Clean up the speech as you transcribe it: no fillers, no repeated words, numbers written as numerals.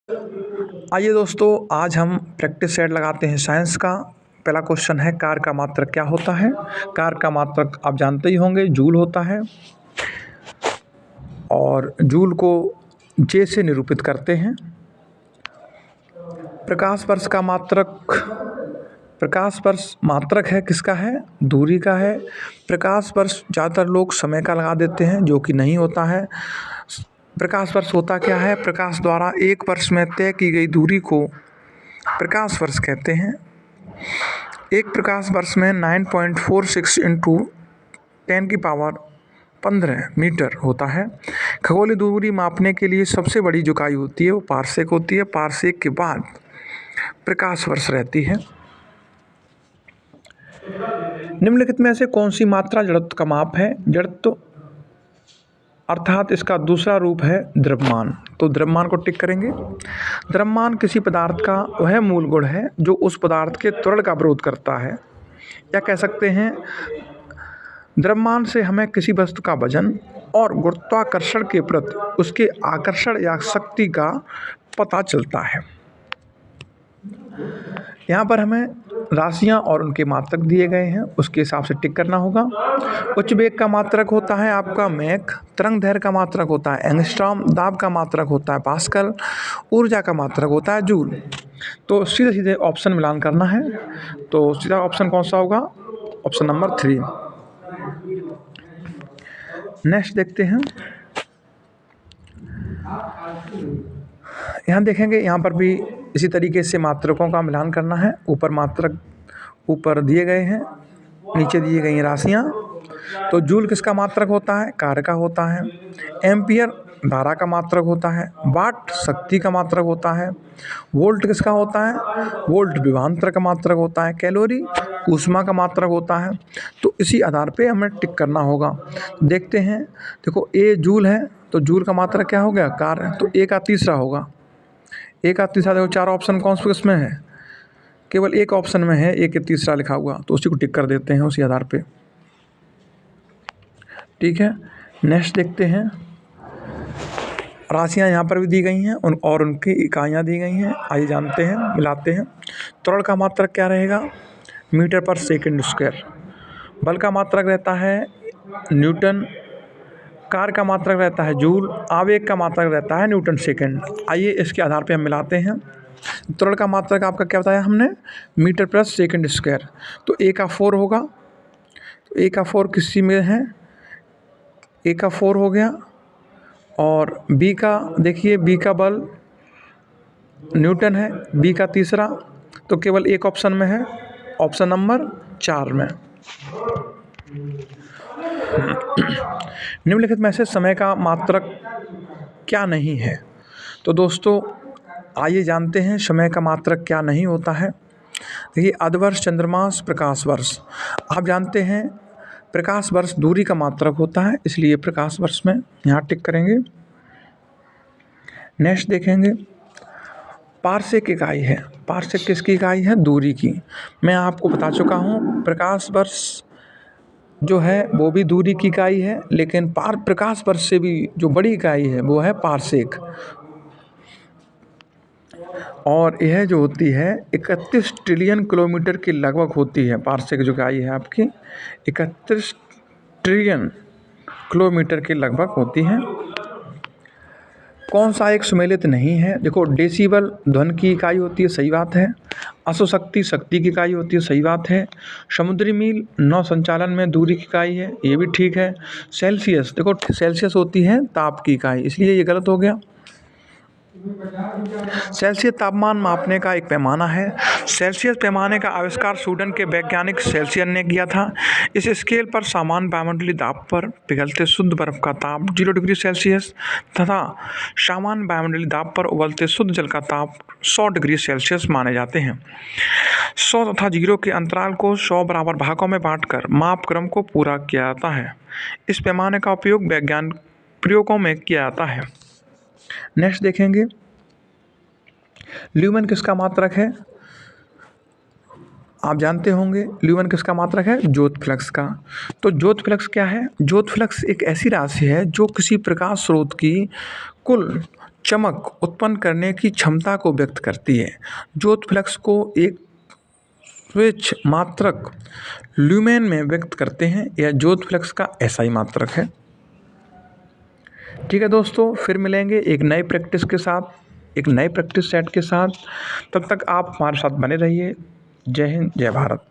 आइए दोस्तों, आज हम प्रैक्टिस सेट लगाते हैं साइंस का। पहला क्वेश्चन है, कार का मात्रक क्या होता है। कार का मात्रक आप जानते ही होंगे, जूल होता है और जूल को जे से निरूपित करते हैं। प्रकाश वर्ष का मात्रक, प्रकाश वर्ष मात्रक है किसका है, दूरी का है। प्रकाश वर्ष ज़्यादातर लोग समय का लगा देते हैं, जो कि नहीं होता है। प्रकाश वर्ष होता क्या है, प्रकाश द्वारा एक वर्ष में तय की गई दूरी को प्रकाश वर्ष कहते हैं। एक प्रकाश वर्ष में 9.46 इंटू 10⁻15 मीटर होता है। खगोलीय दूरी मापने के लिए सबसे बड़ी जो इकाई होती है वो पारसेक होती है। पारसेक के बाद प्रकाश वर्ष रहती है। निम्नलिखित में से कौन सी मात्रा जड़त्व का माप है। जड़त्व अर्थात इसका दूसरा रूप है द्रव्यमान। तो द्रव्यमान को टिक करेंगे। द्रव्यमान किसी पदार्थ का वह मूल गुण है जो उस पदार्थ के त्वरण का विरोध करता है, या कह सकते हैं द्रव्यमान से हमें किसी वस्तु का वजन और गुरुत्वाकर्षण के प्रति उसके आकर्षण या शक्ति का पता चलता है। यहाँ पर हमें राशियाँ और उनके मात्रक दिए गए हैं, उसके हिसाब से टिक करना होगा। उच्च वेग का मात्रक होता है आपका मैक, तरंग दैर्घ्य का मात्रक होता है एंगस्ट्रॉम, दाब का मात्रक होता है पास्कल, ऊर्जा का मात्रक होता है जूल। तो सीधे सीधे ऑप्शन मिलान करना है। तो सीधा ऑप्शन कौन सा होगा, ऑप्शन नंबर 3। नेक्स्ट देखते हैं। यहाँ देखेंगे, यहाँ पर भी इसी तरीके से मात्रकों का मिलान करना है। ऊपर मात्रक ऊपर दिए गए हैं, नीचे दिए गई हैं राशियाँ। तो जूल किसका मात्रक होता है, कार्य का होता है। एम्पियर धारा का मात्रक होता है। वाट शक्ति का मात्रक होता है। वोल्ट किसका होता है, वोल्ट विभवांतर का मात्रक होता है। कैलोरी ऊष्मा का मात्रक होता है। तो इसी आधार पे हमें टिक करना होगा। देखते हैं, देखो ए जूल है तो जूल का मात्रक क्या हो गया, कार्य। तो ए का तीसरा होगा। ए का तीसरा, देखो चार ऑप्शन कौन से किसमें है, केवल एक ऑप्शन में है ए के तीसरा लिखा हुआ, तो उसी को टिक कर देते हैं उसी आधार पे। ठीक है, नेक्स्ट देखते हैं। राशियाँ यहाँ पर भी दी गई हैं और उनकी इकाइयाँ दी गई हैं। आइए जानते हैं, मिलाते हैं। त्वरण का मात्रक क्या रहेगा, मीटर पर सेकंड स्क्वायर। बल का मात्रक रहता है न्यूटन। कार्य का मात्रक रहता है जूल। आवेग का मात्रक रहता है न्यूटन सेकंड। आइए इसके आधार पे हम मिलाते हैं। त्वरण का मात्रक आपका क्या बताया हमने, मीटर पर सेकंड स्क्वायर। तो ए का 4 होगा। तो ए का 4 किसी में है, ए का 4 हो गया। और बी का देखिए, बी का बल न्यूटन है, बी का तीसरा। तो केवल एक ऑप्शन में है, ऑप्शन नंबर 4 में। निम्नलिखित में से समय का मात्रक क्या नहीं है। तो दोस्तों आइए जानते हैं समय का मात्रक क्या नहीं होता है। देखिए, अर्धवर्ष, चंद्रमास, प्रकाश वर्ष। आप जानते हैं प्रकाश वर्ष दूरी का मात्रक होता है, इसलिए प्रकाश वर्ष में यहाँ टिक करेंगे। नेक्स्ट देखेंगे, पारसेक इकाई है। पारसेक किसकी इकाई है, दूरी की। मैं आपको बता चुका हूँ प्रकाश वर्ष जो है वो भी दूरी की इकाई है, लेकिन प्रकाश वर्ष से भी जो बड़ी इकाई है वो है पारसेक। और यह जो होती है 31 ट्रिलियन किलोमीटर के लगभग होती है। पारसेक जो इकाई है आपकी 31 ट्रिलियन किलोमीटर के लगभग होती है। कौन सा एक सुमेलित नहीं है, देखो डेसिबल ध्वनि की इकाई होती है, सही बात है। अश्वशक्ति शक्ति की इकाई होती है, सही बात है। समुद्री मील नौ संचालन में दूरी की इकाई है, ये भी ठीक है। सेल्सियस, देखो सेल्सियस होती है ताप की इकाई, इसलिए ये गलत हो गया। सेल्सियस तापमान मापने का एक पैमाना है। सेल्सियस पैमाने का आविष्कार स्वीडन के वैज्ञानिक सेल्सियस ने किया था। इस स्केल पर सामान्य वायुमंडलीय दाब पर पिघलते शुद्ध बर्फ का ताप 0 डिग्री सेल्सियस तथा सामान्य वायुमंडलीय दाब पर उबलते शुद्ध जल का ताप 100 डिग्री सेल्सियस माने जाते हैं। 100 तथा 0 के अंतराल को 100 बराबर भागों में बांटकर माप क्रम को पूरा किया जाता है। इस पैमाने का उपयोग वैज्ञानिक प्रयोगों में किया जाता है। नेक्स्ट देखेंगे, ल्यूमेन किसका मात्रक है। आप जानते होंगे ल्यूमेन किसका मात्रक है, ज्योत फ्लक्स का। तो ज्योत फ्लक्स क्या है, ज्योत फ्लक्स एक ऐसी राशि है जो किसी प्रकाश स्रोत की कुल चमक उत्पन्न करने की क्षमता को व्यक्त करती है। ज्योत फ्लक्स को एक स्विच मात्रक ल्यूमेन में व्यक्त करते हैं। यह ज्योत फ्लक्स का एसआई मात्रक है। ठीक है दोस्तों, फिर मिलेंगे एक नई प्रैक्टिस के साथ, एक नए प्रैक्टिस सेट के साथ। तब तक आप हमारे साथ बने रहिए। जय हिंद, जय भारत।